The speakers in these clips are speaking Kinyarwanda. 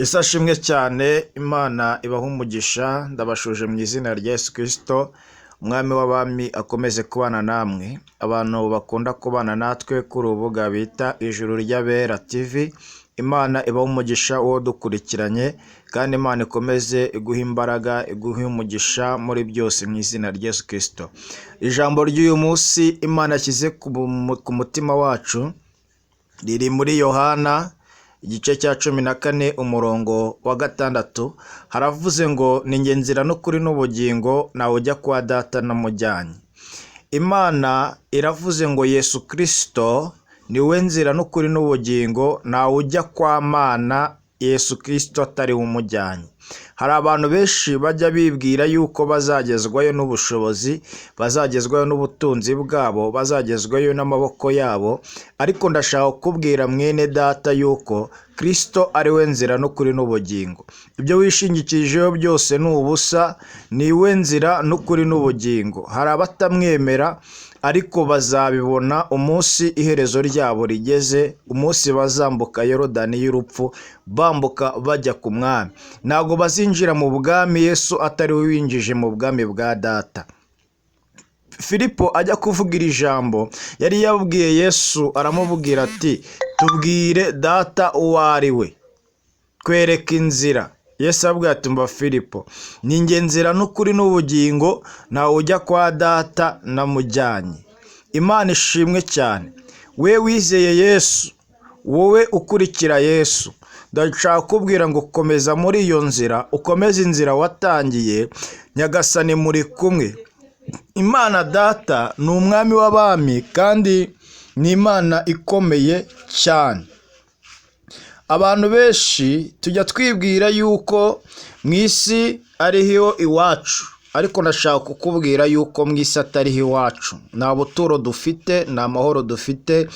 Isashimwe cyane Imana ibaha umugisha ndabashuje mu izina rya Yesu Kristo umwami w'abami akomeze kubana namwe abantu bakunda kubana natwe ku rubuga bita Ijuru ry'Abera TV. Imana ibaha umugisha uwo dukurikiranye kandi Imana ikomeze iguha imbaraga iguha umugisha muri byose mu izina rya Yesu Kristo. Ijambo ry'uyu munsi Imana yashyize ku mutima wacu riri muri Yohana igice cya 14 umurongo wa 6 haravuze ngo ni njye nzira n'ukuri n'ubugingo nawe ujya kwa data namujyanye. Imana iravuze ngo Yesu Kristo niwe nzira n'ukuri n'ubugingo nawe ujya kwa Mana Yesu Kristo atari umujyanye. Hari abantu benshi bajya bibwira yuko bazagezwayo n'ubushobozi, bazagezwayo n'ubutunzi bwabo, bazagezwayo n'amaboko yabo, ariko ndashaka kubwira mwene data yuko Kristo ari we nzira n'ukuri n'ubugingo. Ibyo wishingikirijeho byose ni ubusa, ni we nzira n'ukuri n'ubugingo. Hari abatamwemera ariko bazabibona umunsi iherezo ryabo rigeze, umunsi bazambuka Yorodani y'urupfu bambuka bajya ku mwami. Ntabwo bazinjira mu bwami Yesu atari we winjije mu bwami bwa data. Filipo ajya kuvugira ijambo yari yabwiye Yesu, aramubwira ati tubwire data uwo ari we, twereke inzira. Yesu abwira ati mba Filipo, ni njye nzira n'ukuri n'ubugingo nawe ujya kwa data namujyanye. Imana ishimwe cyane. We wizeye Yesu, wowe ukurikira Yesu, ndashaka kubwira ngo komeza muri iyo nzira, ukomeze inzira watangiye. Nyagasani muri kumwe. Imana data ni umwami w'abami kandi ni Imana ikomeye cyane. Abantu benshi tujya twibwira yuko mu isi ariho iwacu, ariko ndashaka kukubwira yuko mu isi atariho iwacu. Nta buturo dufite, nta mahoro dufite,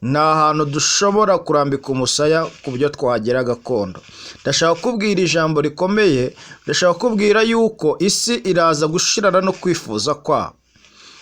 nta hantu dushobora kurambika umusaya ku byo twagira gakondo. Ndashaka kubwira ijambo rikomeye, ndashaka kubwira yuko isi iraza gushirana no kwifuza kwabo.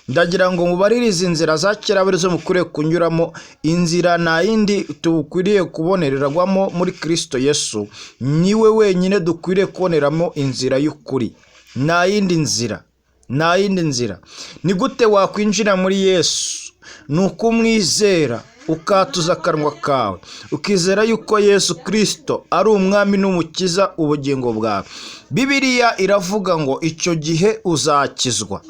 Ndagira ngo mubaririze inzira za kera zo mukwiriye kunyuramo. Inzira nta yindi tukwiriye kubonererwamo muri Kristo Yesu, niwe wenyine dukwiriye kuboneramo inzira y'ukuri. Nta yindi nzira, nta yindi nzira. Ni gute wakwinjira muri Yesu? Ni ukumwizera, ukatuza akanwa kawe, ukizera yuko Yesu Kristo ari umwami n'umukiza ubugingo bwawe. Bibiliya iravuga ngo icyo gihe uzakizwa.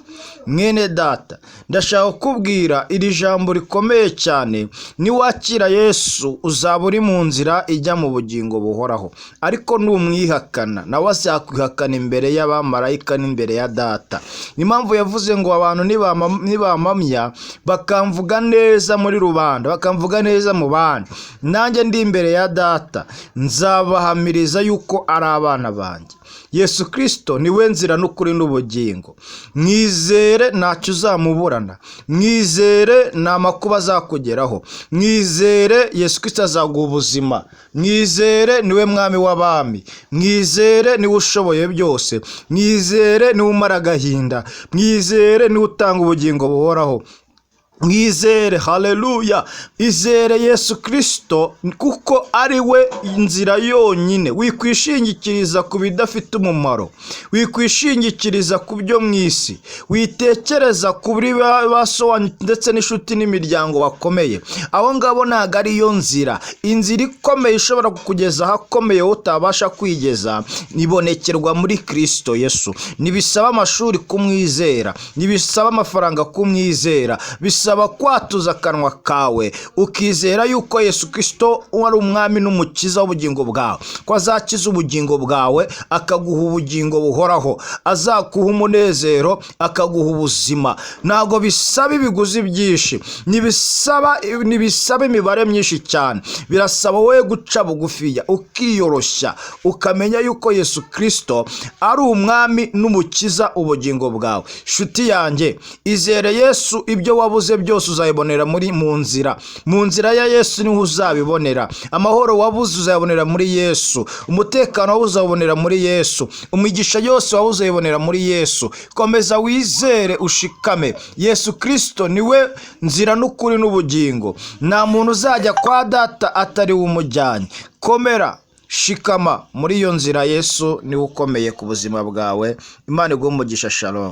Mwene data, ndashaka kubwira iri jambo rikomeye cyane. Niwakira Yesu uzaba uri mu nzira ijya mu bugingo buhoraho, ariko numwihakana nawe azakwihakana imbere y'abamarayika n'imbere ya data. Ni mpamvu yavuze ngo abantu nibamamya bakamvuga neza muri rubanda, bakamvuga neza mu bandi, nanjye ndi imbere ya data nzabahamiriza yuko ari abana banjye. Yesu Kristo niwe nzira n'ukuri n'ubugingo. Mwizere ntacyo uzamuburana, mwizere nta makuba azakugeraho, mwizere Yesu Kristo azaguha ubuzima, mwizere niwe mwami w'abami, mwizere niwe ushoboye byose, mwizere niwe umara agahinda, mwizere niwe utanga ubugingo buhoraho. Mwizere, haleluya, izere Yesu Kristo kuko ari we inzira yonyine. Wikwishingikiriza ku bidafite umumaro, wikwishingikiriza ku byo mu isi, witekereza kuri basobanyu ndetse n'inshuti n'imiryango bakomeye. Abo ngabo ntabwo ari yo nzira. Inzira ikomeye ishobora kukugeza ahakomeye utabasha kwigeza ibonekerwa muri Kristo Yesu. Ntibisaba amashuri kumwizera, ntibisaba amafaranga kumwizera, bisaba kwatuza akanwa kawe ukizera yuko Yesu Kristo ari umwami n'umukiza w'ubugingo bwawe, ko azakiza ubugingo bwawe akaguha ubugingo buhoraho, azakuha umunezero akaguha ubuzima. Ntabwo bisaba ibiguzi byinshi, ntibisaba imibare myinshi cyane. Birasaba wowe guca bugufiya, ukiyoroshya, ukamenya yuko Yesu Kristo ari umwami n'umukiza ubugingo bwawe. Shuti yanjye, izere Yesu, ibyo wabuze byose uzayibonera mu nzira ya Yesu niho uzabibonera. Amahoro wabuze uzayibonera muri Yesu, umutekano wabuze uzabonera muri Yesu, umugisha yose wabuze uzayibonera muri Yesu. Komeza wizere ushikame. Yesu Kristo niwe nzira n'ukuri n'ubugingo. Nta muntu uzajya kwa data atari umujyanye. Komera, shikama muri iyo nzira. Yesu niwe ukomeye ku buzima bwawe. Imana iguhe umugisha. Shalom.